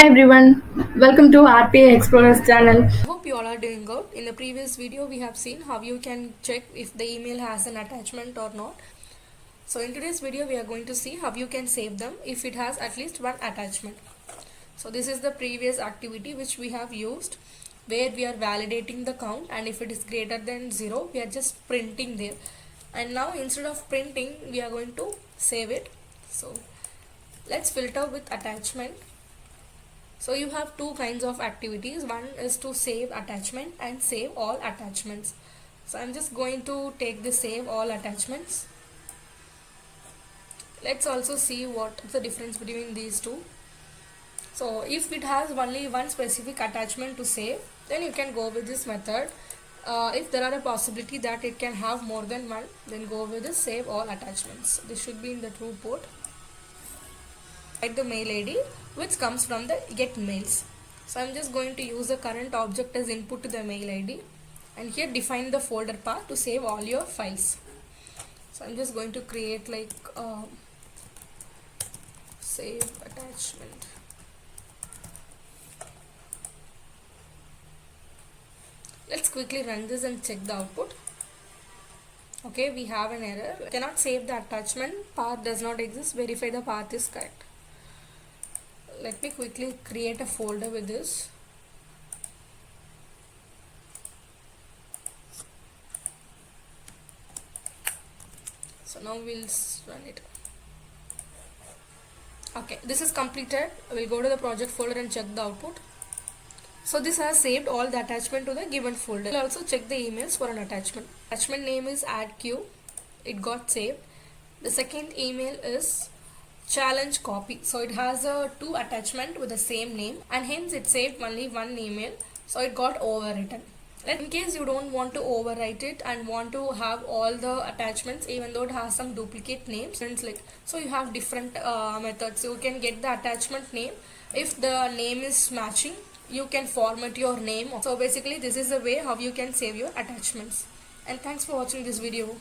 Hi everyone, welcome to RPA Explorers channel. Hope you all are doing good. In the previous video we have seen how you can check if the email has an attachment or not. So in today's video we are going to see how you can save them if it has at least one attachment. So this is the previous activity which we have used where we are validating the count, and if it is greater than 0 we are just printing there. And now instead of printing we are going to save it. So let's filter with attachment. So you have two kinds of activities. One is to save attachment and save all attachments. So I'm just going to take the save all attachments. Let's also see what the difference between these two. So if it has only one specific attachment to save, then you can go with this method. If there are a possibility that it can have more than one, then go with the save all attachments. This should be in the true port. Write the mail ID which comes from the get mails. So I'm just going to use the current object as input to the mail ID, and here define the folder path to save all your files. So I'm just going to create like save attachment. Let's quickly run this and check the output. Okay, we have an error. Cannot save the attachment. Path does not exist. Verify the path is correct. Let me quickly create a folder with this. So now we'll run it. Okay, this is completed. We'll go to the project folder and check the output. So this has saved all the attachment to the given folder. We'll also check the emails for an attachment. Attachment name is add queue. It got saved. The second email is challenge copy. So it has a two attachment with the same name, and hence it saved only one email. So it got overwritten. In case you don't want to overwrite it and want to have all the attachments even though it has some duplicate names, so you have different methods. You can get the attachment name. If the name is matching, you can format your name. So basically this is the way how you can save your attachments. And thanks for watching this video.